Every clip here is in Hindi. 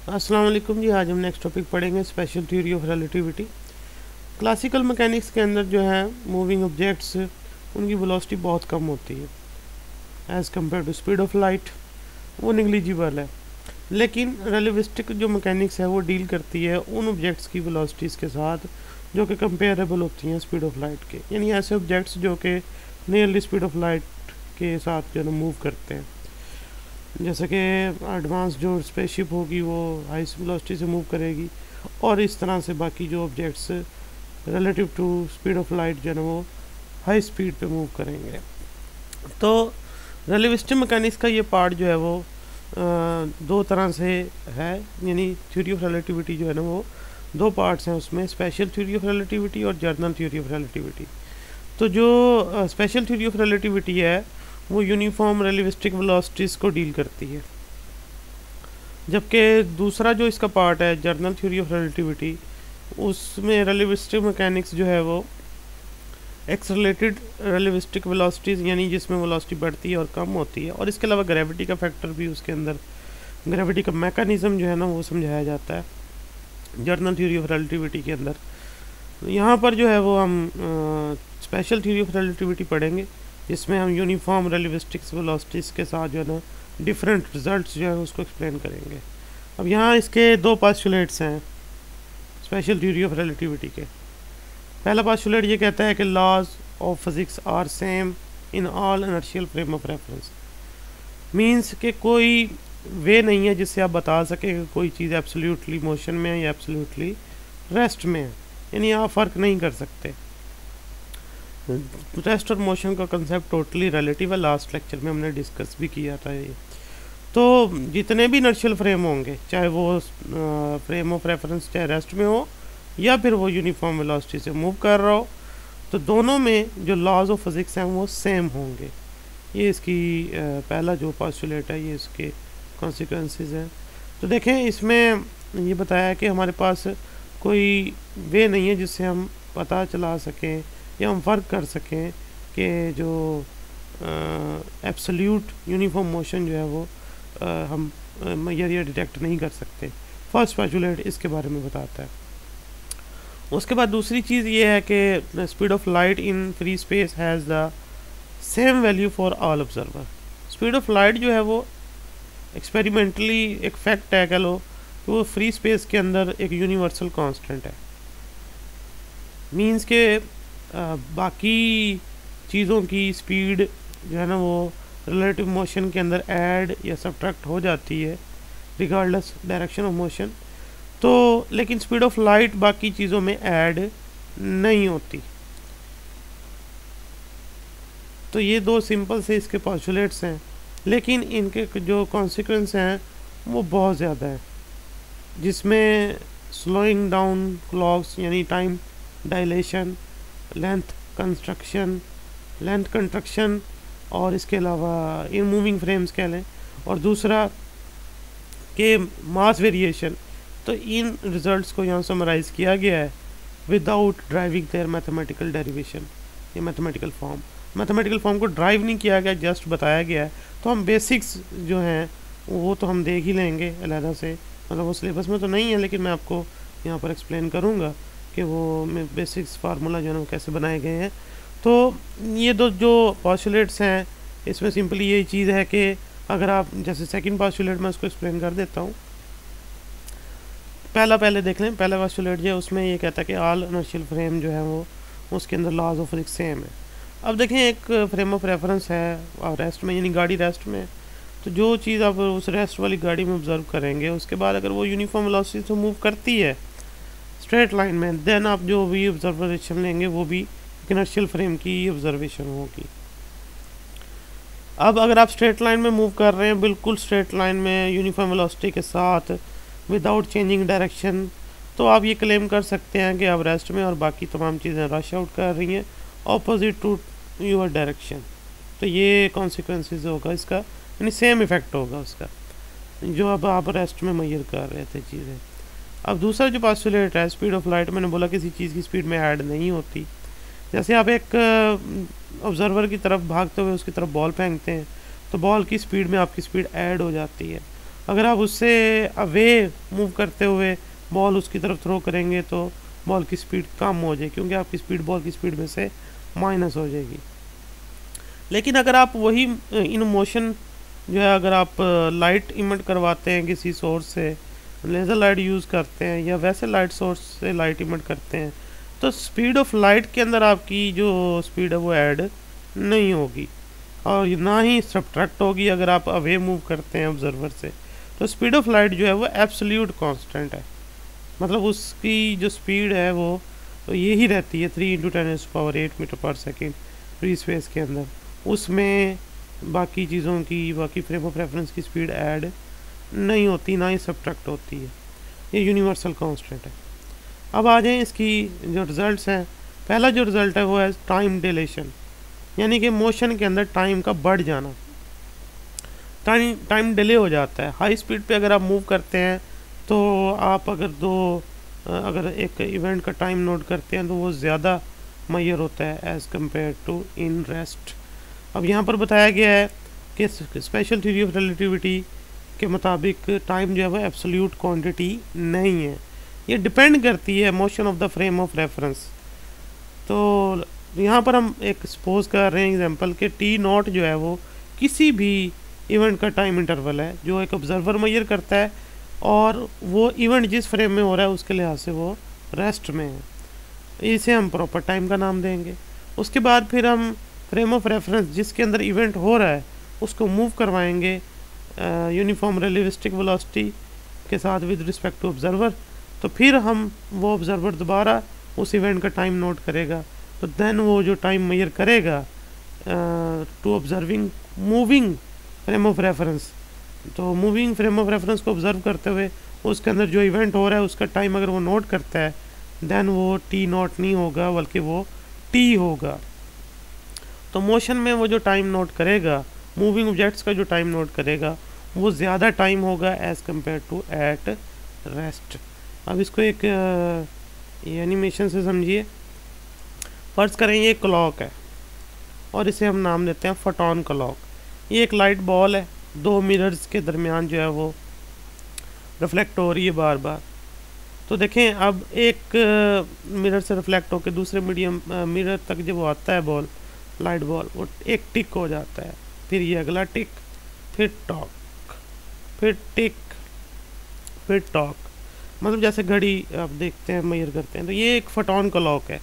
अस्सलाम वालेकुम जी। आज हम नेक्स्ट टॉपिक पढ़ेंगे special theory of relativity. Classical mechanics के अंदर जो है मूविंग ऑब्जेक्ट्स उनकी वेलोसिटी बहुत कम होती है as compare to speed of light, वो निगलिजिबल है। लेकिन रिलेटिविस्टिक जो मैकेनिक्स है वो डील करती है उन ऑब्जेक्ट्स की वेलोसिटीज़ के साथ जो कि कंपेरेबल होती हैं स्पीड ऑफ लाइट के, यानी ऐसे ऑब्जेक्ट्स जो कि नियरली स्पीड ऑफ लाइट के साथ जो है मूव करते हैं। जैसे कि एडवांस जो स्पेसशिप होगी वो हाई वेलोसिटी से मूव करेगी, और इस तरह से बाकी जो objects relative to speed of light जो है ना वो हाई स्पीड पे मूव करेंगे। तो रिलेटिविस्टिक मैकेनिक्स का ये पार्ट जो है वो दो तरह से है, यानी थ्योरी ऑफ रिलेटिविटी जो है ना वो दो पार्ट्स हैं उसमें, स्पेशल थ्योरी ऑफ रिलेटिविटी और जनरल थ्योरी ऑफ रिलेटिविटी। तो जो स्पेशल थ्योरी ऑफ रिलेटिविटी है वो यूनिफॉर्म रिलेटिविस्टिक वेलोसिटीज़ को डील करती है, जबकि दूसरा जो इसका पार्ट है जनरल थ्योरी ऑफ रिलेटिविटी, उसमें रिलेटिविस्टिक मैकेनिक्स जो है वो एक्सेलरेटेड रिलेटिविस्टिक वेलोसिटीज़, यानी जिसमें वेलोसिटी बढ़ती है और कम होती है, और इसके अलावा ग्रेविटी का फैक्टर भी उसके अंदर, ग्रेविटी का मैकेनिज्म जो है ना वो समझाया जाता है जनरल थ्योरी ऑफ रिलेटिविटी के अंदर। यहाँ पर जो है वो हम स्पेशल थ्योरी ऑफ रिलेटिविटी पढ़ेंगे, जिसमें हम यूनिफॉर्म रिलेटिविस्टिक वेलोसिटीज़ के साथ जो है ना डिफरेंट रिजल्ट्स जो है उसको एक्सप्लेन करेंगे। अब यहाँ इसके दो पोस्टुलेट्स हैं स्पेशल थ्योरी ऑफ रिलेटिविटी के। पहला पोस्टुलेट ये कहता है कि laws of physics are same in all inertial frame of reference. Means कि कोई वे नहीं है जिससे आप बता सकें कि कोई चीज़ एब्सोल्युटली मोशन में है या एब्सोल्युटली रेस्ट में है, यानी आप फ़र्क नहीं कर सकते। रेस्ट और मोशन का कंसेप्ट टोटली रिलेटिव है, लास्ट लेक्चर में हमने डिस्कस भी किया था ये। तो जितने भी इनर्शियल फ्रेम होंगे, चाहे वो फ्रेम ऑफ रेफरेंस चाहे रेस्ट में हो या फिर वो यूनिफॉर्म वेलोसिटी से मूव कर रहा हो, तो दोनों में जो लॉज ऑफ फिजिक्स हैं वो सेम होंगे। ये इसकी पहला जो पोस्टुलेट है, ये इसके कॉन्सिक्वेंसेस हैं। तो देखें इसमें ये बताया कि हमारे पास कोई वे नहीं है जिससे हम पता चला सकें या हम फ़र्क कर सकें कि जो एब्सोल्यूट यूनिफॉर्म मोशन जो है वो हम मेजर या डिटेक्ट नहीं कर सकते। फर्स्ट पोस्टुलेट इसके बारे में बताता है। उसके बाद दूसरी चीज़ ये है कि speed of light in free space has the same value for all observer. Speed of light जो है वो एक्सपेरिमेंटली एक फैक्ट है, कह लो कि वो फ्री स्पेस के अंदर एक यूनिवर्सल कांस्टेंट है। मीन्स के बाकी चीज़ों की स्पीड जो है ना वो रिलेटिव मोशन के अंदर ऐड या सब्ट्रैक्ट हो जाती है रिगार्डलेस डायरेक्शन ऑफ मोशन, तो लेकिन स्पीड ऑफ लाइट बाकी चीज़ों में ऐड नहीं होती। तो ये दो सिंपल से इसके पोस्टुलेट्स हैं, लेकिन इनके जो कॉन्सिक्वेंस हैं वो बहुत ज़्यादा है, जिसमें स्लोइंग डाउन क्लॉक्स यानी टाइम डायलेशन, लेंथ कंस्ट्रक्शन और इसके अलावा इन मूविंग फ्रेम्स कह लें, और दूसरा के मास वेरिएशन। तो इन रिजल्ट्स को यहाँ समराइज़ किया गया है without driving their mathematical derivation या मैथमेटिकल फॉर्म को ड्राइव नहीं किया गया, जस्ट बताया गया है। तो हम बेसिक्स जो हैं वो तो हम देख ही लेंगे अलहदा से, मतलब वो सिलेबस में तो नहीं है, लेकिन मैं आपको यहाँ पर एक्सप्लेन करूँगा कि वो बेसिक्स फार्मूला जो है वो कैसे बनाए गए हैं। तो ये दो जो पोस्टुलेट्स हैं इसमें सिंपली यही चीज़ है कि अगर आप जैसे सेकंड पोस्टुलेट मैं उसको एक्सप्लेन कर देता हूँ। पहले देख लें। पहला पोस्टुलेट जो है उसमें ये कहता है कि ऑल इनर्शियल फ्रेम जो है वो उसके अंदर लॉज ऑफ फिजिक्स सेम है। अब देखें एक फ्रेम ऑफ रेफरेंस है और रेस्ट में, यानी गाड़ी रेस्ट में, तो जो चीज़ आप उस रेस्ट वाली गाड़ी में ऑब्जर्व करेंगे उसके बाद अगर वो यूनिफॉर्म वेलोसिटी से मूव करती है स्ट्रेट लाइन में, देन आप जो भी ऑब्जर्वेशन लेंगे वो भी इनर्शियल फ्रेम की ऑब्जर्वेशन होगी। अब अगर आप स्ट्रेट लाइन में मूव कर रहे हैं, बिल्कुल स्ट्रेट लाइन में यूनिफॉर्म वेलोसिटी के साथ विदाउट चेंजिंग डायरेक्शन, तो आप ये क्लेम कर सकते हैं कि आप रेस्ट में और बाकी तमाम चीज़ें रश आउट कर रही हैं ऑपोजिट टू योर डायरेक्शन। तो ये कॉन्सिक्वेंसेस होगा इसका, यानी सेम इफ़ेक्ट होगा उसका जो अब आप रेस्ट में मेजर कर रहे थे चीज़ें। अब दूसरा जो पोस्टुलेट है स्पीड ऑफ लाइट, मैंने बोला किसी चीज़ की स्पीड में ऐड नहीं होती। जैसे आप एक ऑब्जर्वर की तरफ भागते हुए उसकी तरफ बॉल फेंकते हैं, तो बॉल की स्पीड में आपकी स्पीड ऐड हो जाती है, अगर आप उससे अवे मूव करते हुए बॉल उसकी तरफ थ्रो करेंगे तो बॉल की स्पीड कम हो जाएगी, क्योंकि आपकी स्पीड बॉल की स्पीड में से माइनस हो जाएगी। लेकिन अगर आप वही इन मोशन जो है, अगर आप लाइट इमिट करवाते हैं किसी सोर्स से, लेज़र लाइट यूज़ करते हैं या वैसे लाइट सोर्स से लाइट इमिट करते हैं, तो स्पीड ऑफ लाइट के अंदर आपकी जो स्पीड है वो ऐड नहीं होगी और ना ही सब्ट्रैक्ट होगी। अगर आप अवे मूव करते हैं ऑब्जर्वर से, तो स्पीड ऑफ लाइट जो है वो एब्सोल्यूट कांस्टेंट है, मतलब उसकी जो स्पीड है वो तो यही रहती है 3 × 10⁸ मीटर पर सेकेंड फ्री स्पेस के अंदर। उसमें बाकी चीज़ों की, बाकी फ्रेम ऑफ रेफरेंस की स्पीड ऐड नहीं होती, ना ही सब्ट्रैक्ट होती है, ये यूनिवर्सल कांस्टेंट है। अब आ जाएं इसकी जो रिज़ल्ट्स हैं। पहला जो रिज़ल्ट है वो है टाइम डिलेशन, यानी कि मोशन के अंदर टाइम का बढ़ जाना, टाइम डिले हो जाता है। हाई स्पीड पे अगर आप मूव करते हैं तो आप अगर एक इवेंट का टाइम नोट करते हैं तो वो ज़्यादा मैयर होता है as compare to in rest. अब यहाँ पर बताया गया है कि स्पेशल थ्योरी ऑफ रिलेटिविटी के मुताबिक टाइम जो है वो एब्सोल्यूट क्वांटिटी नहीं है, ये डिपेंड करती है motion of the frame of reference. तो यहाँ पर हम एक सपोज कर रहे हैं एग्जांपल कि T0 जो है वो किसी भी इवेंट का टाइम इंटरवल है जो एक ऑब्जर्वर मेजर करता है, और वो इवेंट जिस फ्रेम में हो रहा है उसके लिहाज से वो रेस्ट में है, इसे हम प्रॉपर टाइम का नाम देंगे। उसके बाद फिर हम फ्रेम ऑफ रेफरेंस जिसके अंदर इवेंट हो रहा है उसको मूव करवाएंगे यूनिफॉर्म रिलेटिविस्टिक वेलोसिटी के साथ विद रिस्पेक्ट टू ऑब्जर्वर, तो फिर हम वो ऑब्जर्वर दोबारा उस इवेंट का टाइम नोट करेगा, तो देन वो जो टाइम मेजर करेगा to observing moving frame of reference, तो मूविंग फ्रेम ऑफ रेफरेंस को ऑब्जर्व करते हुए उसके अंदर जो इवेंट हो रहा है उसका टाइम अगर वो नोट करता है, देन वो T0 नहीं होगा बल्कि वो T होगा। तो मोशन में वो जो टाइम नोट करेगा, मूविंग ऑब्जेक्ट्स का जो टाइम नोट करेगा, वो ज़्यादा टाइम होगा as compare to at rest. अब इसको एक एनिमेशन से समझिए। फर्ज करें ये क्लॉक है और इसे हम नाम देते हैं फोटोन क्लॉक। ये एक लाइट बॉल है, 2 मिरर्स के दरमियान जो है वो रिफ्लेक्ट हो रही है बार बार। तो देखें अब एक मिरर से रिफ्लेक्ट होकर दूसरे मिरर तक जब वो आता है बॉल, लाइट बॉल, वो एक टिक हो जाता है, फिर ये अगला टिक, फिर टॉक, फिर टिक, फिर टॉक, मतलब जैसे घड़ी आप देखते हैं मेजर करते हैं। तो ये एक फोटोन क्लॉक है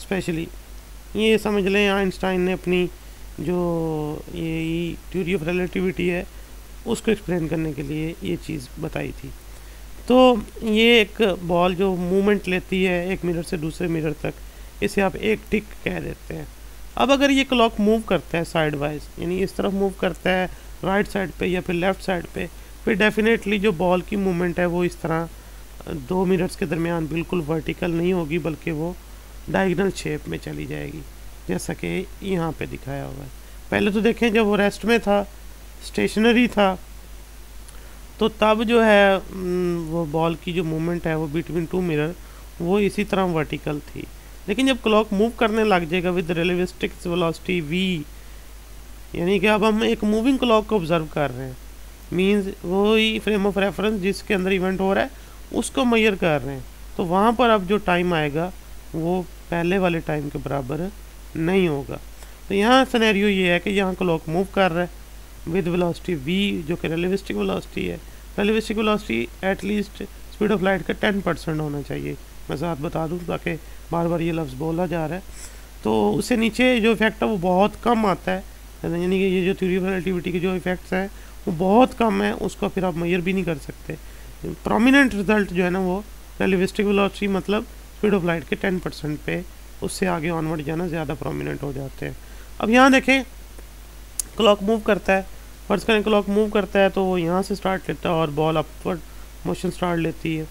स्पेशली, ये समझ लें आइंस्टाइन ने अपनी जो ये थ्योरी ऑफ रिलेटिविटी है उसको एक्सप्लेन करने के लिए ये चीज़ बताई थी। तो ये एक बॉल जो मूवमेंट लेती है एक मिरर से दूसरे मिरर तक, इसे आप एक टिक कह देते हैं। अब अगर ये क्लॉक मूव करता है साइड वाइज, यानी इस तरफ मूव करता है राइट साइड पे या फिर लेफ़्ट साइड पे, फिर डेफिनेटली जो बॉल की मूवमेंट है वो इस तरह 2 मिरर्स के दरमियान बिल्कुल वर्टिकल नहीं होगी, बल्कि वो डायगोनल शेप में चली जाएगी, जैसा कि यहाँ पे दिखाया हुआ है। पहले तो देखें जब वो रेस्ट में था, स्टेशनरी था, तो तब जो है वो बॉल की जो मूवमेंट है वो बिटवीन 2 मिरर वो इसी तरह वर्टिकल थी। लेकिन जब क्लॉक मूव करने लग जाएगा विद रिलेटिविस्टिक वेलोसिटी v, यानी कि अब हम एक मूविंग क्लॉक को ऑब्जर्व कर रहे हैं, मींस वही फ्रेम ऑफ रेफरेंस जिसके अंदर इवेंट हो रहा है उसको मेजर कर रहे हैं, तो वहाँ पर अब जो टाइम आएगा वो पहले वाले टाइम के बराबर नहीं होगा। तो यहाँ सिनेरियो ये है कि यहाँ क्लॉक मूव कर रहा है विद वेलोसिटी v जो कि रिलेटिविस्टिक वेलोसिटी है। Relativistic velocity at least speed of light का 10% होना चाहिए, मैं साथ बता दूँ ताकि बार बार ये लफ्ज़ बोला जा रहा है। तो उससे नीचे जो इफेक्ट है वो बहुत कम आता है, यानी कि ये जो थ्योरी ऑफ रिलेटिविटी के जो इफेक्ट्स हैं वो बहुत कम है, उसको फिर आप मेजर भी नहीं कर सकते। प्रोमिनेंट रिजल्ट जो है ना वो रिलेटिविस्टिक वेलोसिटी मतलब स्पीड ऑफ लाइट के 10% पे, उससे आगे ऑनवर्ड जाना ज़्यादा प्रोमिनेंट हो जाते हैं। अब यहाँ देखें क्लॉक मूव करता है, फर्स्ट करें क्लॉक मूव करता है तो वो यहाँ से स्टार्ट लेता है और बॉल अपवर्ड मोशन स्टार्ट लेती है।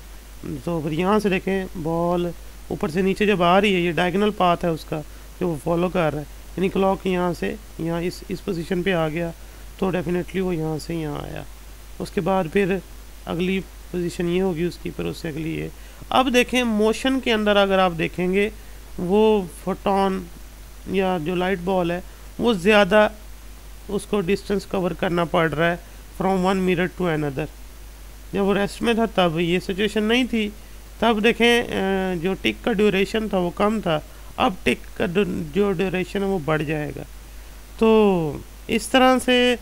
तो फिर यहाँ से देखें बॉल ऊपर से नीचे जब आ रही है, ये डायगोनल पाथ है उसका जो वो फॉलो कर रहा है, यानी क्लॉक यहाँ से यहाँ इस पोजीशन पे आ गया तो डेफिनेटली वो यहाँ से यहाँ आया। उसके बाद फिर अगली पोजीशन ये होगी उसकी, फिर उससे अगली ये। अब देखें मोशन के अंदर अगर आप देखेंगे वो फोटोन या जो लाइट बॉल है वो ज़्यादा उसको डिस्टेंस कवर करना पड़ रहा है from one mirror to another. जब वो रेस्ट में था तब ये सिचुएशन नहीं थी, तब देखें जो टिक का ड्यूरेशन था वो कम था, अब टिक का जो ड्यूरेशन है वो बढ़ जाएगा। तो इस तरह से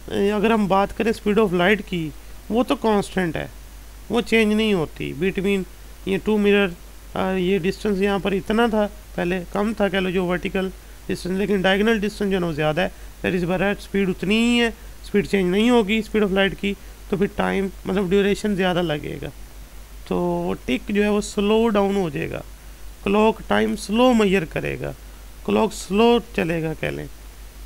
अगर हम बात करें स्पीड ऑफ लाइट की, वो तो कांस्टेंट है, वो चेंज नहीं होती बिटवीन ये टू मिरर। ये डिस्टेंस यहाँ पर इतना था, पहले कम था कह लो जो वर्टिकल डिस्टेंस, लेकिन डायगोनल डिस्टेंस जो है वो ज़्यादा है, दैट इज़ बराबर स्पीड उतनी ही है, स्पीड चेंज नहीं होगी स्पीड ऑफ लाइट की, तो फिर टाइम मतलब ड्यूरेशन ज़्यादा लगेगा, तो टिक जो है वो स्लो डाउन हो जाएगा, क्लॉक टाइम स्लो मेजर करेगा, क्लॉक स्लो चलेगा कह लें।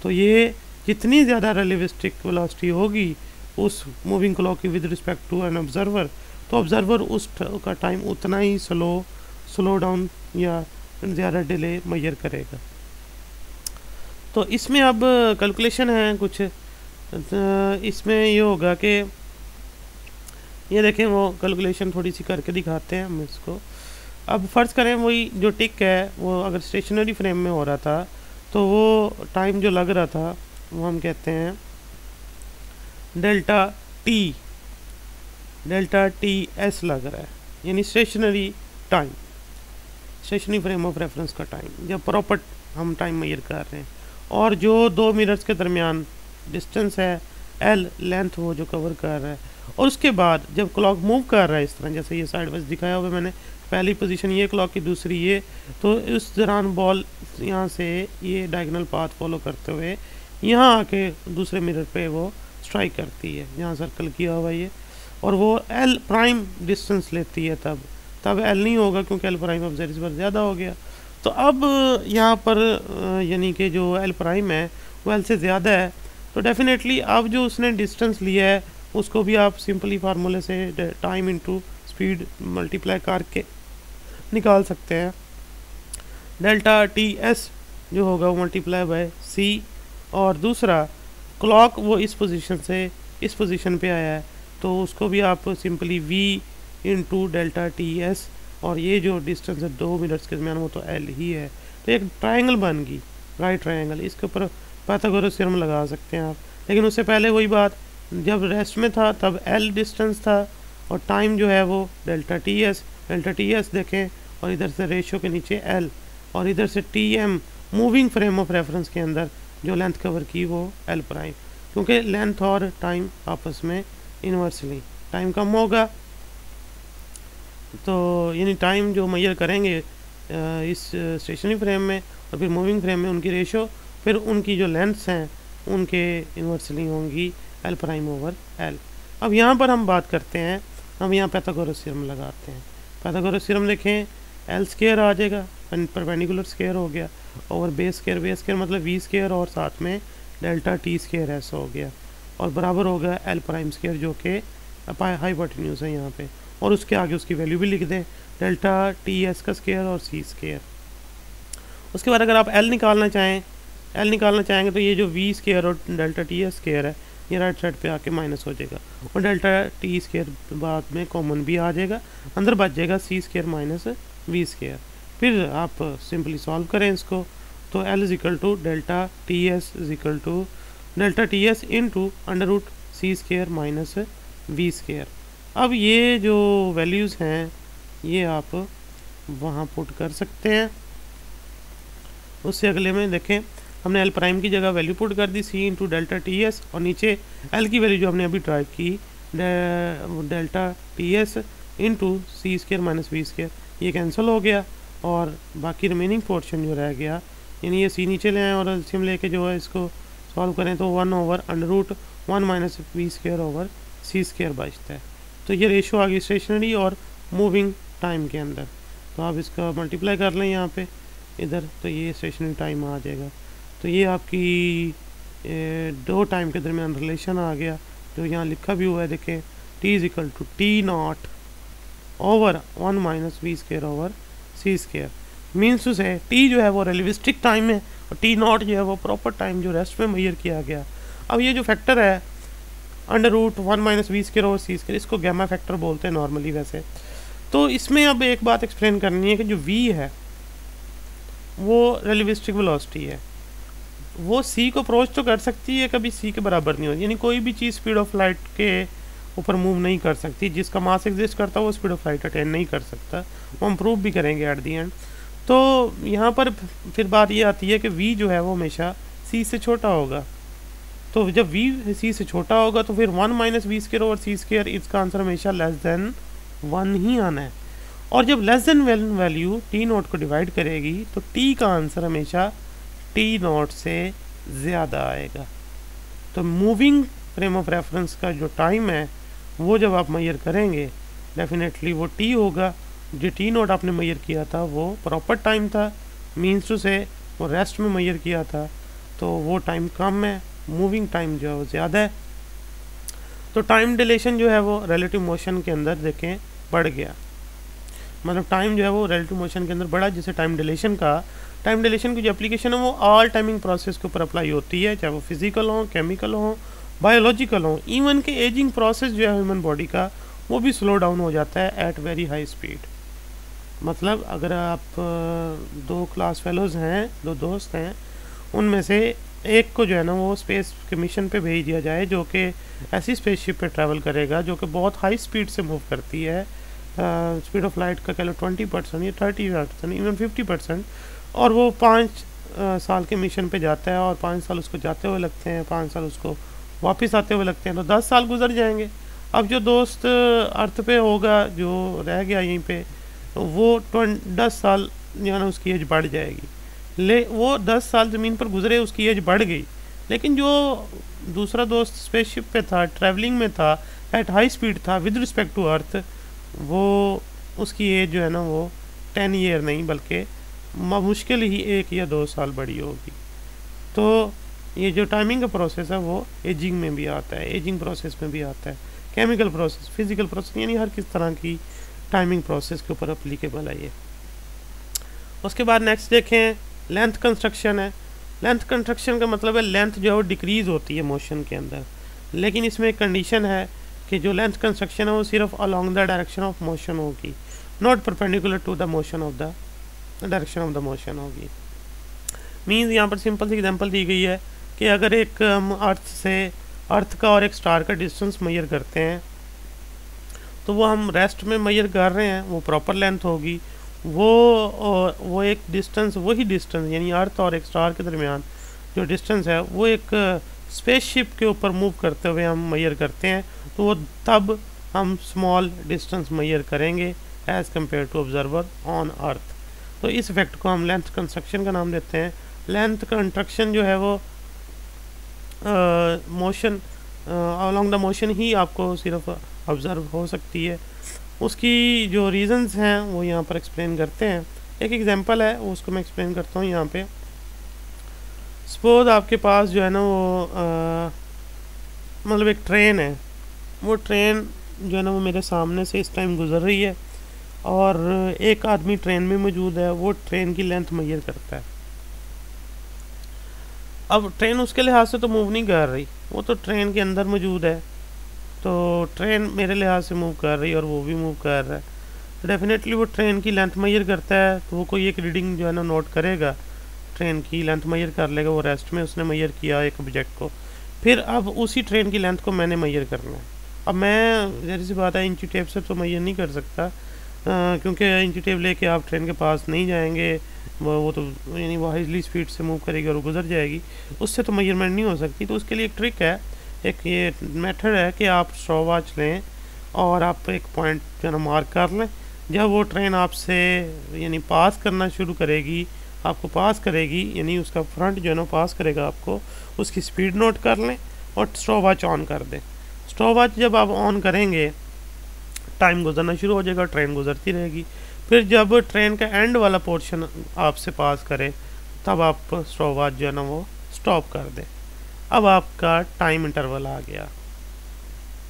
तो ये जितनी ज़्यादा रिलेटिविस्टिक वेलोसिटी होगी उस मूविंग क्लॉक की with respect to an observer, तो ऑब्जर्वर उस का टाइम उतना ही स्लो डाउन या ज़्यादा डिले मेजर करेगा। तो इसमें अब कैलकुलेशन है कुछ, इसमें ये होगा कि ये देखें वो कैलकुलेशन थोड़ी सी करके दिखाते हैं हम इसको। अब फ़र्ज़ करें वही जो टिक है वो अगर स्टेशनरी फ्रेम में हो रहा था, तो वो टाइम जो लग रहा था वो हम कहते हैं डेल्टा टी एस लग रहा है, यानी stationary time, stationary frame of reference का टाइम जब प्रॉपर हम टाइम मेजर कर रहे हैं। और जो दो मिरर्स के दरमियान डिस्टेंस है एल, लेंथ वो जो कवर कर रहा है, और उसके बाद जब क्लॉक मूव कर रहा है इस तरह, जैसे ये साइड वाइज दिखाया हुआ मैंने, पहली पोजीशन ये क्लॉक की, दूसरी ये, तो उस दौरान बॉल यहाँ से ये डायगोनल पाथ फॉलो करते हुए यहाँ आके दूसरे मिरर पे वो स्ट्राइक करती है, यहाँ सर्कल किया हुआ ये, और वो एल प्राइम डिस्टेंस लेती है, तब एल नहीं होगा क्योंकि एल प्राइम अब ज़ेड पर ज़्यादा हो गया। तो अब यहाँ पर यानी कि जो एल प्राइम है वो एल से ज़्यादा है, तो डेफिनेटली अब जो उसने डिस्टेंस लिया है उसको भी आप सिंपली फार्मूले से टाइम इनटू स्पीड मल्टीप्लाई करके निकाल सकते हैं। डेल्टा टी एस जो होगा वो मल्टीप्लाई बाय सी, और दूसरा क्लॉक वो इस पोजीशन से इस पोजीशन पे आया है, तो उसको भी आप simply v into delta t S, और ये जो डिस्टेंस है दो मिनट्स के दरमियान वो तो एल ही है, तो एक ट्रायंगल बन गई, राइट ट्रायंगल। इसके ऊपर पाइथागोरस थ्योरम लगा सकते हैं आप, लेकिन उससे पहले वही बात, जब रेस्ट में था तब एल डिस्टेंस था और टाइम जो है वो डेल्टा टी एस देखें, और इधर से रेशियो के नीचे एल, और इधर से T am moving frame of reference के अंदर जो लेंथ कवर की वो एल प्राइम, क्योंकि लेंथ और टाइम आपस में इन्वर्सली, टाइम कम होगा तो यानी टाइम जो मेजर करेंगे इस स्टेशनरी फ्रेम में और फिर मूविंग फ्रेम में, उनकी रेशो फिर उनकी जो लेंथ्स हैं उनके इन्वर्सली होंगी एल प्राइम ओवर एल। अब यहाँ पर हम बात करते हैं, हम यहाँ पाइथागोरस थ्योरम लगाते हैं। पाइथागोरस थ्योरम देखें, एल स्क्वायर आ जाएगा, परपेंडिकुलर स्क्वायर हो गया, ओवर बेस स्क्वायर मतलब वी स्क्वायर, और साथ में डेल्टा टी स्क्वायर ऐसा हो गया, और बराबर हो गया एल प्राइम स्क्वायर जो कि हाइपोटेन्यूज है यहाँ पे, और उसके आगे उसकी वैल्यू भी लिख दें, डेल्टा टी एस का स्क्वायर और सी स्क्वायर। उसके बाद अगर आप एल निकालना चाहेंगे तो ये जो वी स्क्वायर और डेल्टा टी एस स्क्वायर है ये राइट साइड पे आके माइनस हो जाएगा, और डेल्टा टी स्क्वायर बाद में कॉमन भी आ जाएगा, अंदर बच जाएगा c square minus v square. फिर आप सिंपली सॉल्व करें इसको, तो L is equal to delta t s is equal to delta t s into under root c square minus v square. अब ये जो वैल्यूज़ हैं ये आप वहाँ पुट कर सकते हैं। उससे अगले में देखें, हमने एल प्राइम की जगह वैल्यू पुट कर दी सी इंटू डेल्टा टी एस, और नीचे एल की वैल्यू जो हमने अभी ड्राइव की delta t s into c square minus v square, ये कैंसिल हो गया, और बाकी रिमेनिंग पोर्शन जो रह गया, यानी ये सी नीचे ले आए और एलसीएम लेके जो है इसको सॉल्व करें तो 1 over under root 1 minus v square over c square बचता है। तो ये रेशो आ गई स्टेशनरी और मूविंग टाइम के अंदर, तो आप इसका मल्टीप्लाई कर लें यहाँ पे इधर, तो ये स्टेशनरी टाइम आ जाएगा। तो ये आपकी दो टाइम के दरमियान रिलेशन आ गया, जो यहाँ लिखा भी हुआ है देखें, t is equal to t not over 1 minus v square over c square. Means टू से टी जो है वो रिलेटिविस्टिक टाइम है और टी नॉट जो है वो प्रॉपर टाइम जो रेस्ट में मेजर किया गया। अब ये जो फैक्टर है under root 1 minus v square over c square, इसको गैमा फैक्टर बोलते हैं नॉर्मली वैसे। तो इसमें अब एक बात एक्सप्लेन करनी है कि जो v है वो रिलेटिविस्टिक वेलोसिटी है, वो सी को अप्रोच तो कर सकती है, कभी सी के बराबर नहीं होती, यानी कोई भी चीज़ स्पीड ऑफ लाइट के ऊपर मूव नहीं कर सकती। जिसका मास एग्जिस्ट करता है वो स्पीड ऑफ लाइट अटेन नहीं कर सकता, वो हम प्रूव भी करेंगे एट दी एंड। तो यहाँ पर फिर बात ये आती है कि v जो है वो हमेशा c से छोटा होगा। तो जब v c से छोटा होगा तो फिर 1 minus v square over c square, इसका आंसर हमेशा लेस देन 1 ही आना है। और जब less than value t not को डिवाइड करेगी तो t का आंसर हमेशा टी नोट से ज़्यादा आएगा। तो मूविंग फ्रेम ऑफ रेफरेंस का जो टाइम है वो जब आप मेजर करेंगे डेफिनेटली वो t होगा। जो टी नोट आपने मेजर किया था वो प्रॉपर टाइम था, मीन्स टू से वो रेस्ट में मेजर किया था, तो वो टाइम कम है, मूविंग टाइम जो है वो ज़्यादा है। तो टाइम डिलेशन जो है वो रिलेटिव मोशन के अंदर देखें बढ़ गया, मतलब टाइम जो है वो रिलेटिव मोशन के अंदर बढ़ा, जिसे टाइम डिलेशन की जो एप्लीकेशन है वो ऑल टाइमिंग प्रोसेस के ऊपर अप्लाई होती है, चाहे वो फिजिकल हो, केमिकल हो, बायोलॉजिकल हो। इवन के एजिंग प्रोसेस जो है ह्यूमन बॉडी का वो भी स्लो डाउन हो जाता है एट वेरी हाई स्पीड। मतलब अगर आप दो क्लास फेलोज़ हैं, दो दोस्त हैं, उनमें से एक को जो है ना वो स्पेस के मिशन पे भेज दिया जाए जो कि ऐसी स्पेसशिप पे ट्रैवल करेगा जो कि बहुत हाई स्पीड से मूव करती है, स्पीड ऑफ लाइट का कह लो 20% या 30% इवन 50%, और वो 5 साल के मिशन पे जाता है और 5 साल उसको जाते हुए लगते हैं, 5 साल उसको वापस आते हुए लगते हैं, तो 10 साल गुजर जाएंगे। अब जो दोस्त अर्थ पे होगा, जो रह गया यहीं पे, वो 10 साल जो है ना उसकी एज बढ़ जाएगी। वो 10 साल ज़मीन पर गुजरे, उसकी एज बढ़ गई, लेकिन जो दूसरा दोस्त स्पेसशिप पे था, ट्रैवलिंग में था, एट हाई स्पीड था विद रिस्पेक्ट टू अर्थ, वो उसकी एज जो है ना वो 10 ईयर नहीं बल्कि मुश्किल ही 1 या 2 साल बड़ी होगी। तो ये जो टाइमिंग का प्रोसेस है वो एजिंग में भी आता है, एजिंग प्रोसेस में भी आता है, केमिकल प्रोसेस, फिजिकल प्रोसेस, यानी हर किस तरह की टाइमिंग प्रोसेस के ऊपर अप्लीकेबल है ये। उसके बाद नेक्स्ट देखें लेंथ कंस्ट्रक्शन है। लेंथ कंस्ट्रक्शन का मतलब है लेंथ जो है वो डिक्रीज़ होती है मोशन के अंदर, लेकिन इसमें एक कंडीशन है कि जो लेंथ कंस्ट्रक्शन है वो सिर्फ along the direction of motion होगी, not perpendicular to the motion of the direction of the motion होगी। मीन्स यहाँ पर सिंपल सी एग्जांपल दी गई है कि अगर एक हम अर्थ का और एक स्टार का डिस्टेंस मेजर करते हैं, तो वो हम रेस्ट में मेजर कर रहे हैं, वो प्रॉपर लेंथ होगी। वो एक डिस्टेंस, वही डिस्टेंस यानी अर्थ और एक स्टार के दरमियान जो डिस्टेंस है वो एक स्पेसशिप के ऊपर मूव करते हुए हम मेजर करते हैं, तो वो तब हम स्मॉल डिस्टेंस मेजर करेंगे as compare to observer on earth. तो इस इफेक्ट को हम लेंथ कंस्ट्रक्शन का नाम देते हैं। लेंथ कंस्ट्रक्शन जो है वो मोशन अलोंग द मोशन ही आपको सिर्फ ऑब्ज़र्व हो सकती है। उसकी जो रीज़न्स हैं वो यहाँ पर एक्सप्लेन करते हैं। एक एग्जांपल है वो उसको मैं एक्सप्लेन करता हूँ यहाँ पे। सपोज आपके पास जो है ना वो मतलब एक ट्रेन है, वो ट्रेन जो है ना वो मेरे सामने से इस टाइम गुजर रही है और एक आदमी ट्रेन में मौजूद है, वो ट्रेन की लेंथ मेजर करता है। अब ट्रेन उसके लिहाज से तो मूव नहीं कर रही, वो तो ट्रेन के अंदर मौजूद है, तो ट्रेन मेरे लिहाज से मूव कर रही है और वो भी मूव कर रहा है, तो डेफिनेटली वो ट्रेन की लेंथ मेजर करता है, तो वो कोई एक रीडिंग जो है ना नोट करेगा, ट्रेन की लेंथ मेजर कर लेगा, वो रेस्ट में उसने मेजर किया एक ऑब्जेक्ट को। फिर अब उसी ट्रेन की लेंथ को मैंने मेजर करना है। अब मैं जैसी सी बात है इंची टेप से तो मेजर नहीं कर सकता, क्योंकि इंची टेप लेके आप ट्रेन के पास नहीं जाएंगे, वो तो यानी वो हाईली स्पीड से मूव करेगी और गुजर जाएगी, उससे तो मेजरमेंट नहीं हो सकती। तो उसके लिए एक ट्रिक है, एक ये मेथड है कि आप स्टॉप वॉच लें और आप एक पॉइंट जो है ना मार्क कर लें। जब वो ट्रेन आपसे यानी पास करना शुरू करेगी, आपको पास करेगी, यानी उसका फ्रंट जो है ना पास करेगा आपको, उसकी स्पीड नोट कर लें और स्टॉप वॉच ऑन कर दें। स्टॉप वॉच जब आप ऑन करेंगे टाइम गुजरना शुरू हो जाएगा, ट्रेन गुजरती रहेगी। फिर जब ट्रेन का एंड वाला पोर्शन आपसे पास करे तब आप स्टॉप वॉच जो है ना वो स्टॉप कर दें। अब आपका टाइम इंटरवल आ गया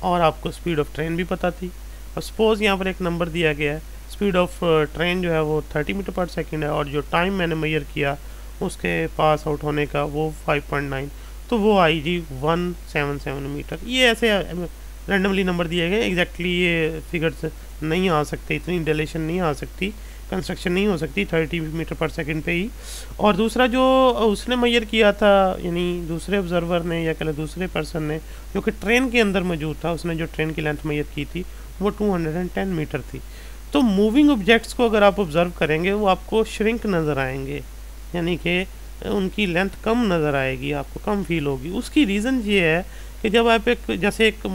और आपको स्पीड ऑफ ट्रेन भी पता थी। और सपोज़ यहाँ पर एक नंबर दिया गया है, स्पीड ऑफ ट्रेन जो है वो 30 मीटर पर सेकंड है और जो टाइम मैंने मेजर किया उसके पास आउट होने का वो 5.9, तो वो आई जी 177 मीटर। ये ऐसे रैंडमली नंबर दिए गए, एग्जैक्टली ये फिगर्स नहीं आ सकते, इतनी डिलेशन नहीं आ सकती कंस्ट्रक्शन नहीं हो सकती 30 मीटर पर सेकंड पे ही। और दूसरा जो उसने मेजर किया था, यानी दूसरे ऑब्जर्वर ने या कह दूसरे पर्सन ने जो कि ट्रेन के अंदर मौजूद था, उसने जो ट्रेन की लेंथ मेजर की थी वो 210 मीटर थी। तो मूविंग ऑब्जेक्ट्स को अगर आप ऑब्जर्व करेंगे वो आपको श्रिंक नज़र आएंगे, यानी कि उनकी लेंथ कम नज़र आएगी, आपको कम फील होगी। उसकी रीज़न ये है कि जब आप एक जैसे एक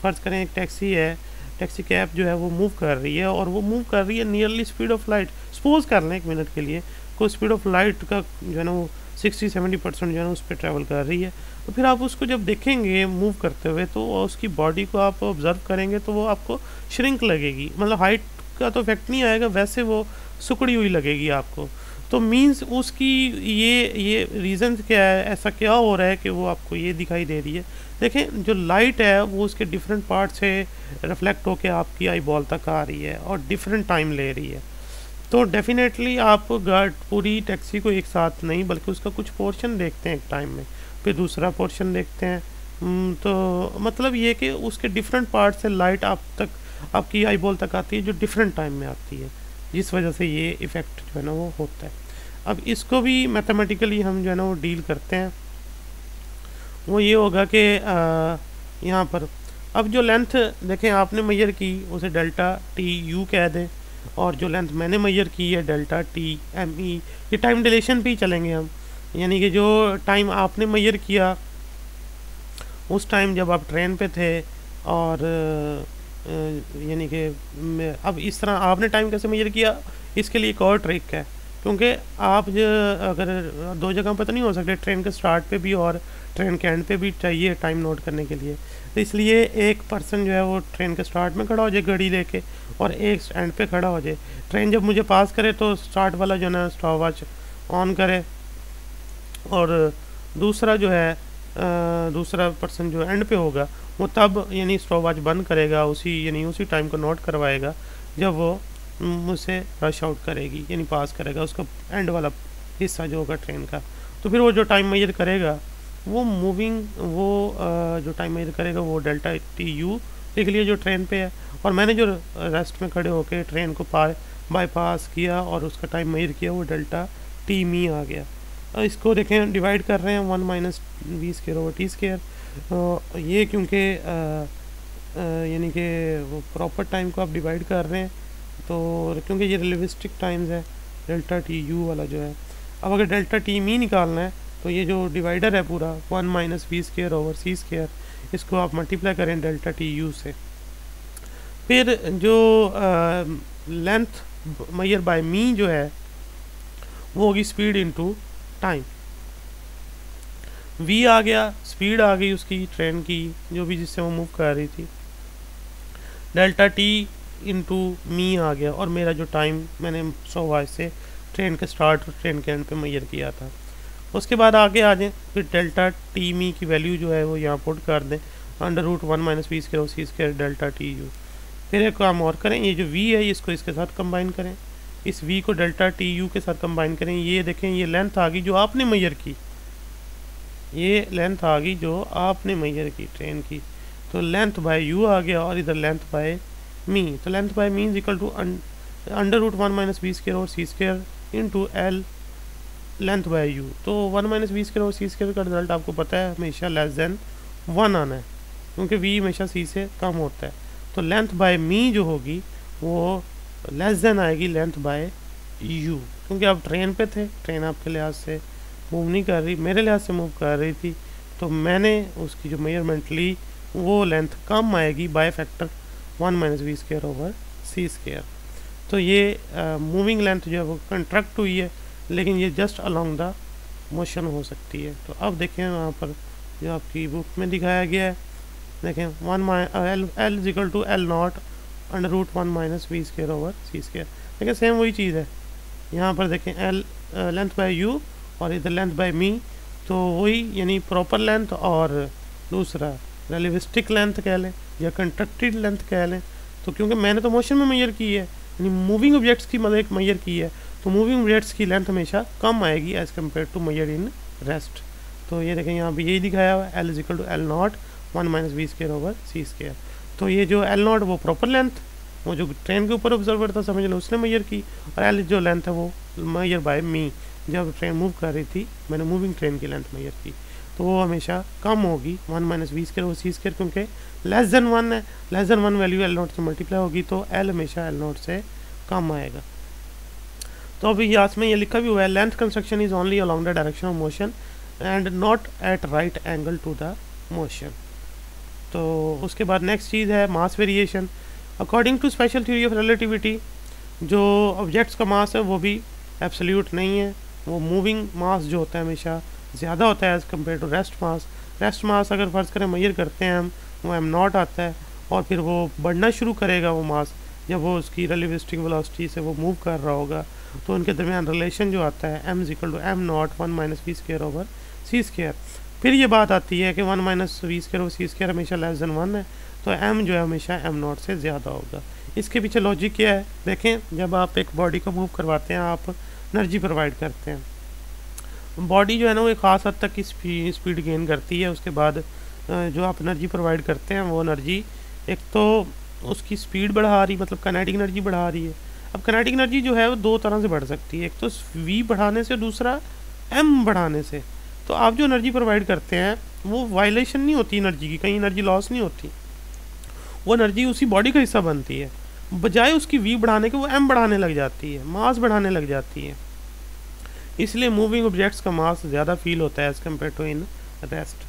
फ़र्ज़ करें एक टैक्सी है, टैक्सी कैब जो है वो मूव कर रही है और वो मूव कर रही है nearly speed of light, suppose कर लें 1 मिनट के लिए कोई स्पीड ऑफ लाइट का जो है ना वो 60-70% जो है ना उस पर ट्रैवल कर रही है। तो फिर आप उसको जब देखेंगे मूव करते हुए तो उसकी बॉडी को आप ऑब्जर्व करेंगे तो वो आपको श्रिंक लगेगी, मतलब हाइट का तो इफेक्ट नहीं आएगा, वैसे वो सुकड़ी हुई लगेगी आपको। तो मीन्स उसकी ये रीज़न क्या है, ऐसा क्या हो रहा है कि वो आपको ये दिखाई दे रही है। देखें जो लाइट है वो उसके डिफरेंट पार्ट से रिफ्लेक्ट होकर आपकी आई बॉल तक आ रही है और डिफरेंट टाइम ले रही है। तो डेफिनेटली आप पूरी टैक्सी को एक साथ नहीं बल्कि उसका कुछ पोर्शन देखते हैं एक टाइम में, फिर दूसरा पोर्शन देखते हैं। तो मतलब ये कि उसके डिफरेंट पार्ट से लाइट आप तक, आपकी आई बॉल तक आती है जो डिफरेंट टाइम में आती है, जिस वजह से ये इफ़ेक्ट जो है ना वो होता है। अब इसको भी मैथमेटिकली हम जो है ना वो डील करते हैं। वो ये होगा कि यहाँ पर अब जो लेंथ देखें आपने मेजर की उसे डेल्टा टी यू कह दें, और जो लेंथ मैंने मेजर की है डेल्टा टी एम ई, ये टाइम डिलेशन पे ही चलेंगे हम, यानी कि जो टाइम आपने मेजर किया उस टाइम जब आप ट्रेन पे थे, और यानी कि अब इस तरह आपने टाइम कैसे मेजर किया, इसके लिए एक और ट्रिक है, क्योंकि आप जो अगर दो जगह पर तो नहीं हो सकते, ट्रेन के स्टार्ट पे भी और ट्रेन के एंड पे भी चाहिए टाइम नोट करने के लिए। तो इसलिए एक पर्सन जो है वो ट्रेन के स्टार्ट में खड़ा हो जाए घड़ी लेके और एक एंड पे खड़ा हो जाए। ट्रेन जब मुझे पास करे तो स्टार्ट वाला जो है ना स्टॉप वॉच ऑन करे, और दूसरा जो है दूसरा पर्सन जो एंड पे होगा वो तब यानी स्टॉप वॉच बंद करेगा, उसी टाइम को नोट करवाएगा जब वो मुझसे रश आउट करेगी, यानी पास करेगा उसका एंड वाला हिस्सा जो होगा ट्रेन का। तो फिर वो जो टाइम मेजर करेगा वो जो टाइम मेजर करेगा वो डेल्टा टी यू लिख लिया जो ट्रेन पे है, और मैंने जो रेस्ट में खड़े होकर ट्रेन को बाईपास किया और उसका टाइम मेजर किया वो डेल्टा टी मी आ गया। इसको देखें डिवाइड कर रहे हैं 1 - v²/t²। ये क्योंकि यानी कि वो प्रॉपर टाइम को आप डिवाइड कर रहे हैं, तो क्योंकि ये रिलेटिविस्टिक टाइम्स है डेल्टा टी यू वाला जो है। अब अगर डेल्टा टी मी निकालना है तो ये जो डिवाइडर है पूरा 1 - v²/c², इसको आप मल्टीप्लाई करें डेल्टा टी यू से। फिर जो लेंथ मेजर बाय मी जो है वो होगी स्पीड इनटू टाइम। v आ गया, स्पीड आ गई उसकी ट्रेन की जो भी जिससे वो मूव कर रही थी, डेल्टा टी इनटू मी आ गया, और मेरा जो टाइम मैंने 100 वॉच से ट्रेन के स्टार्ट और ट्रेन के एंड पे मेजर किया था। उसके बाद आगे आ जाए, फिर डेल्टा टी मी की वैल्यू जो है वो यहाँ पुट कर दें √1 - v²/c² डेल्टा टी यू। फिर एक काम और करें, ये जो v है इसको इसके साथ कंबाइन करें, इस v को डेल्टा टी यू के साथ कंबाइन करें। ये देखें ये लेंथ आ गई जो आपने मेजर की, ये लेंथ आ गई जो आपने मेजर की ट्रेन की, तो लेंथ बाय यू आ गया और इधर लेंथ बाय मी। तो length by me is equal to √1 - v²/c² into L length by you. तो 1 - v²/c² का रिजल्ट आपको पता है हमेशा लेस देन 1 आना है, क्योंकि v हमेशा c से कम होता है। तो लेंथ बाय मी जो होगी वो लेस देन आएगी लेंथ बाय यू, क्योंकि आप ट्रेन पे थे, ट्रेन आपके लिहाज से मूव नहीं कर रही, मेरे लिहाज से मूव कर रही थी, तो मैंने उसकी जो मेजरमेंट ली वो लेंथ कम आएगी बाय फैक्टर 1 - v²/c²। तो ये मूविंग लेंथ जो है वो कंट्रैक्ट हुई है, लेकिन ये जस्ट अलोंग द मोशन हो सकती है। तो अब देखें वहाँ पर जो आपकी बुक में दिखाया गया है, देखें L = L0 √1 - v²/c²। देखिए सेम वही चीज़ है, यहाँ पर देखें L लेंथ बाय यू और इधर लेंथ बाय मी, तो वही यानी प्रॉपर लेंथ और दूसरा रिलेटिविस्टिक लेंथ कह लें या कंट्रैक्टेड लेंथ कह लें। तो क्योंकि मैंने तो मोशन में मेजर की है, यानी मूविंग ऑब्जेक्ट्स की मतलब एक मेजर की है, तो मूविंग ऑब्जेक्ट्स की लेंथ हमेशा कम आएगी as compare to measure in rest. तो ये देखें यहाँ पे यही दिखाया हुआ है L = L0 1 - v²/c²। तो ये जो L0 वो प्रॉपर लेंथ वो जो ट्रेन के ऊपर ऑब्जर्वर था समझ लो उसने मेजर की, और एल जो लेंथ है वो मेजर बाय मी, जब ट्रेन मूव कर रही थी मैंने मूविंग ट्रेन की लेंथ मेजर की, तो वो हमेशा कम होगी 1 माइनस वी स्क्वायर वो सी स्क्वायर, क्योंकि लेस देन 1 है, less than 1 value L not से मल्टीप्लाई होगी, तो एल हमेशा एल नॉट से कम आएगा। तो अभी यहाँ में ये लिखा भी हुआ है, length construction is only along the direction of motion and not at right angle to the motion. तो उसके बाद नेक्स्ट चीज़ है mass variation. According to special theory of relativity जो ऑब्जेक्ट्स का मास है वो भी एब्सोल्यूट नहीं है, वो मूविंग मास जो होता है हमेशा ज़्यादा होता है as compare to rest mass. Rest mass अगर फर्ज करें मेजर करते हैं हम, वो एम नॉट आता है, और फिर वो बढ़ना शुरू करेगा वो मास जब वो उसकी रिलेटिविस्टिक वेलोसिटी से वो मूव कर रहा होगा, तो उनके दरमियान रिलेशन जो आता है m equal to M not 1 minus v square over c square. फिर ये बात आती है कि 1 minus v square over c square हमेशा लेस देन 1 है, तो m जो है हमेशा m नॉट से ज़्यादा होगा। इसके पीछे लॉजिक क्या है देखें, जब आप एक बॉडी को मूव करवाते हैं आप एनर्जी प्रोवाइड करते हैं, बॉडी जो है ना वो एक ख़ास हद तक की स्पीड गेन करती है, उसके बाद जो आप एनर्जी प्रोवाइड करते हैं वो एनर्जी एक तो उसकी स्पीड बढ़ा रही, मतलब काइनेटिक एनर्जी बढ़ा रही है। अब काइनेटिक एनर्जी जो है वो दो तरह से बढ़ सकती है, एक तो v बढ़ाने से, दूसरा m बढ़ाने से। तो आप जो एनर्जी प्रोवाइड करते हैं वो वायलेशन नहीं होती एनर्जी की, कहीं एनर्जी लॉस नहीं होती, वो एनर्जी उसी बॉडी का हिस्सा बनती है, बजाय उसकी v बढ़ाने के वो m बढ़ाने लग जाती है, मास बढ़ाने लग जाती है। इसलिए मूविंग ऑब्जेक्ट्स का मास ज़्यादा फील होता है as compare to in rest.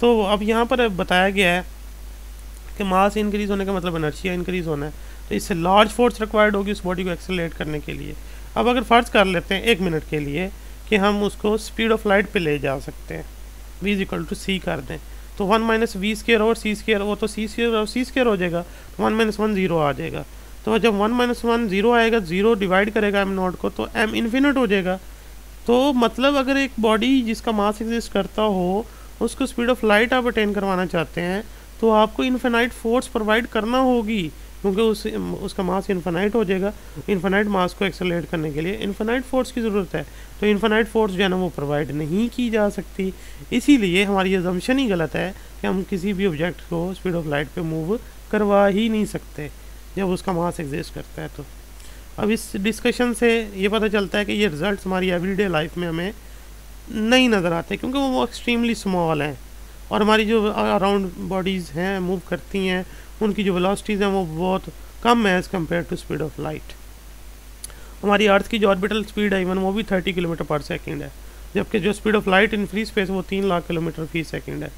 तो अब यहाँ पर बताया गया है कि मास इंक्रीज़ होने का मतलब इनर्शिया इंक्रीज़ होना है, तो इससे लार्ज फोर्स रिक्वायर्ड होगी उस बॉडी को एक्सेलरेट करने के लिए। अब अगर फ़र्ज़ कर लेते हैं 1 मिनट के लिए कि हम उसको स्पीड ऑफ लाइट पे ले जा सकते हैं, v इक्वल टू सी कर दें, तो 1 माइनस वी स्क्वायर और सी स्क्वायर, वो तो सी स्क्वायर और सी स्क्वायर हो जाएगा, तो 1 माइनस 1 0 आ जाएगा। तो जब 1 माइनस 1 0 आएगा, 0 डिवाइड करेगा एम नॉट को, तो m इन्फिनिट हो जाएगा। तो मतलब अगर एक बॉडी जिसका मास एग्जिस्ट करता हो उसको स्पीड ऑफ लाइट आप अटेन करवाना चाहते हैं, तो आपको इन्फिनाइट फोर्स प्रोवाइड करना होगी, क्योंकि उसका मास इन्फिनाइट हो जाएगा। इन्फिनाइट मास को एक्सेलरेट करने के लिए इन्फिनाइट फोर्स की ज़रूरत है, तो इन्फिनाइट फोर्स जो है ना वो प्रोवाइड नहीं की जा सकती। इसीलिए हमारी अजम्पशन ही गलत है कि हम किसी भी ऑब्जेक्ट को स्पीड ऑफ लाइट पे मूव करवा ही नहीं सकते जब उसका मास एग्जिस्ट करता है। तो अब इस डिस्कशन से ये पता चलता है कि ये रिज़ल्ट हमारी एवरीडे लाइफ में हमें नहीं नज़र आते, क्योंकि वो एक्सट्रीमली स्मॉल हैं, और हमारी जो अराउंड बॉडीज़ हैं मूव करती हैं उनकी जो वेलोसिटीज़ हैं वो बहुत कम है as compare to speed of light. हमारी अर्थ की जो ऑर्बिटल स्पीड है इवन वो भी 30 किलोमीटर पर सेकंड है, जबकि जो speed of light in free space वो 3 लाख किलोमीटर फी सेकंड है।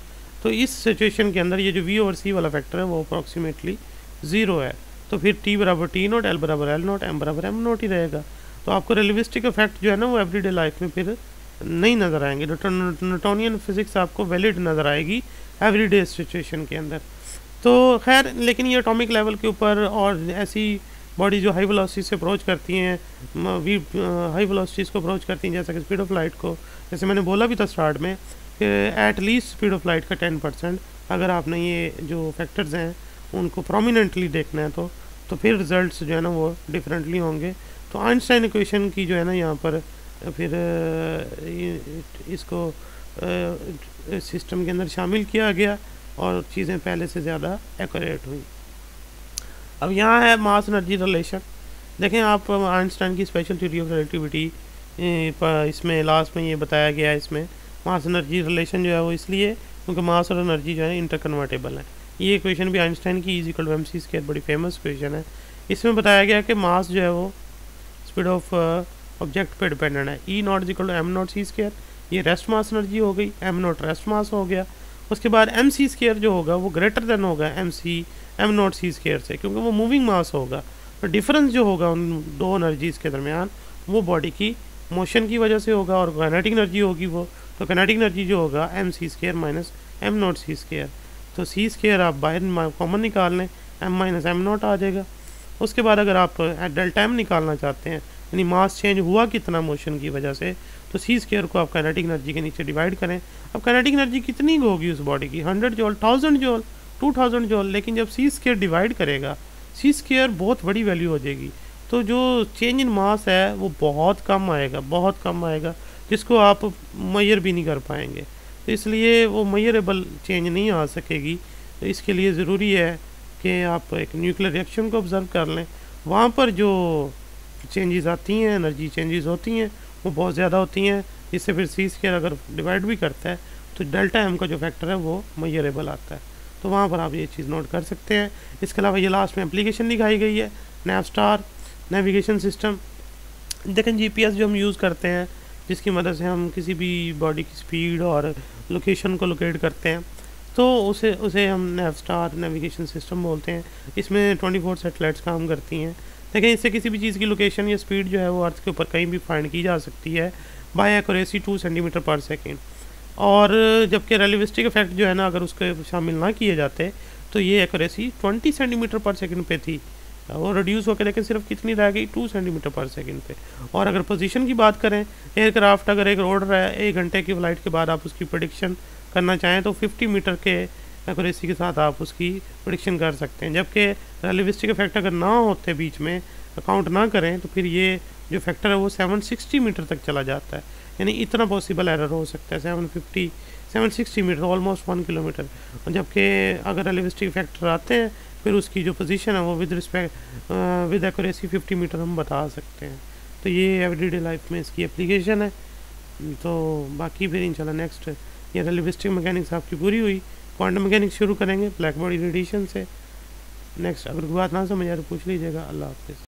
तो इस सिचुएशन के अंदर ये जो v ओवर c वाला फैक्टर है वो अप्रॉक्सीमेटली 0 है, तो फिर t बराबर t नॉट, l बराबर l नॉट, m बराबर m नॉट ही रहेगा। तो आपको रिलेटिविस्टिक इफेक्ट जो है ना वो एवरीडे लाइफ में फिर नहीं नज़र आएंगे, न्यूटोनियन फिजिक्स आपको वैलिड नज़र आएगी एवरीडे सिचुएशन के अंदर। तो खैर, लेकिन ये एटॉमिक लेवल के ऊपर और ऐसी बॉडी जो हाई वेलोसिटी से अप्रोच करती हैं, हाई वेलोसिटीज़ को अप्रोच करती हैं, जैसा कि स्पीड ऑफ लाइट को, जैसे मैंने बोला भी था स्टार्ट में कि at least speed of light का 10%, अगर आपने ये जो फैक्टर्स हैं उनको प्रोमिनेंटली देखना है तो फिर रिजल्ट्स जो है ना वो डिफरेंटली होंगे। तो आइंस्टाइन इक्वेशन की जो है ना यहाँ पर फिर इसको सिस्टम के अंदर शामिल किया गया और चीज़ें पहले से ज़्यादा एक्यूरेट हुई। अब यहाँ है मास एनर्जी रिलेशन। देखें आप आइंस्टाइन की स्पेशल थ्योरी ऑफ रिलेटिविटी इसमें लास्ट में ये बताया गया है, इसमें मास एनर्जी रिलेशन जो है वो इसलिए क्योंकि मास और एनर्जी जो है इंटरकन्वर्टेबल है। ये इक्वेशन भी आइंस्टाइन की is equal to M C square बड़ी फेमस इक्वेशन है। इसमें बताया गया कि मास जो है वो स्पीड ऑफ ऑब्जेक्ट पे डिपेंडेंट है। E naught is equal to am not C square, ये रेस्ट मास एनर्जी हो गई, एम नॉट रेस्ट मास हो गया। उसके बाद एम सी स्क्वायर जो होगा वो ग्रेटर देन होगा एम नॉट सी स्क्वायर से, क्योंकि वो मूविंग मास होगा। तो डिफरेंस जो होगा उन दो एनर्जीज़ के दरमियान वो बॉडी की मोशन की वजह से होगा और काइनेटिक एनर्जी होगी वो, तो काइनेटिक एनर्जी जो होगा m C square minus m not C square. तो सी स्क्वायर आप बाहर कॉमन निकाल लें, एम माइनस एम नॉट आ जाएगा। उसके बाद अगर आप डेल्टा एम निकालना चाहते हैं यानी मास चेंज हुआ कितना मोशन की वजह से, तो सी स्क्वायर को आप काइनेटिक एनर्जी के नीचे डिवाइड करें। अब काइनेटिक एनर्जी कितनी होगी उस बॉडी की, 100 जॉल, 1000 जॉल, 2000 जॉल, लेकिन जब सी स्क्वायर डिवाइड करेगा सी स्क्वायर बहुत बड़ी वैल्यू हो जाएगी। तो जो चेंज इन मास है वो बहुत कम आएगा, बहुत कम आएगा, जिसको आप मेजर भी नहीं कर पाएंगे। तो इसलिए वो मेजरेबल चेंज नहीं आ सकेगी। तो इसके लिए ज़रूरी है कि आप एक न्यूक्लियर रिएक्शन को ऑब्ज़र्व कर लें, वहाँ पर जो चेंजेस आती हैं, एनर्जी चेंजेस होती हैं, वो बहुत ज़्यादा होती हैं, जिससे फिर सी स्क्वायर अगर डिवाइड भी करता है तो डेल्टा एम का जो फैक्टर है वो मेजरेबल आता है। तो वहाँ पर आप ये चीज़ नोट कर सकते हैं। इसके अलावा ये लास्ट में एप्लीकेशन दिखाई गई है, नैवस्टार नेविगेशन सिस्टम। देखें जीपीएस जो हम यूज़ करते हैं, जिसकी मदद से हम किसी भी बॉडी की स्पीड और लोकेशन को लोकेट करते हैं, तो उसे हम नैवस्टार नेविगेशन सिस्टम बोलते हैं। इसमें 24 सैटेलाइट्स काम करती हैं। देखें इससे किसी भी चीज़ की लोकेशन या स्पीड जो है वो अर्थ के ऊपर कहीं भी फाइंड की जा सकती है बाय एक्यूरेसी 2 सेंटीमीटर पर सेकेंड। और जबकि रिलेटिविस्टिक इफेक्ट जो है ना, अगर उसके शामिल ना किए जाते तो ये एक्यूरेसी 20 सेंटीमीटर पर सेकेंड पे थी, वो रिड्यूस होकर लेकिन सिर्फ कितनी रह गई, 2 सेंटीमीटर पर सेकेंड पे। और अगर पोजीशन की बात करें, एयरक्राफ्ट अगर एक उड़ रहा है, 1 घंटे की फ्लाइट के बाद आप उसकी प्रेडिक्शन करना चाहें तो 50 मीटर के एक्यूरेसी के साथ आप उसकी प्रेडिक्शन कर सकते हैं। जबकि रिलेटिविस्टिक इफेक्ट अगर ना होते, बीच में अकाउंट ना करें, तो फिर ये जो फैक्टर है वो 760 मीटर तक चला जाता है। यानी इतना पॉसिबल एरर हो सकता है, 760 मीटर, ऑलमोस्ट 1 किलोमीटर। जबकि अगर रिलेटिविस्टिक फैक्टर आते हैं, फिर उसकी जो पोजीशन है वो विद एक्यूरेसी 50 मीटर हम बता सकते हैं। तो ये एवरीडे लाइफ में इसकी एप्लीकेशन है। तो बाकी फिर इंशाल्लाह नेक्स्ट, ये रिलेटिविस्टिक मैकेनिक्स आपकी पूरी हुई, क्वांटम मैकेनिक्स शुरू करेंगे ब्लैक बॉडी रेडिएशन से। नेक्स्ट अगर कोई बात ना समझ आए तो पूछ लीजिएगा। अल्लाह हाफिज़।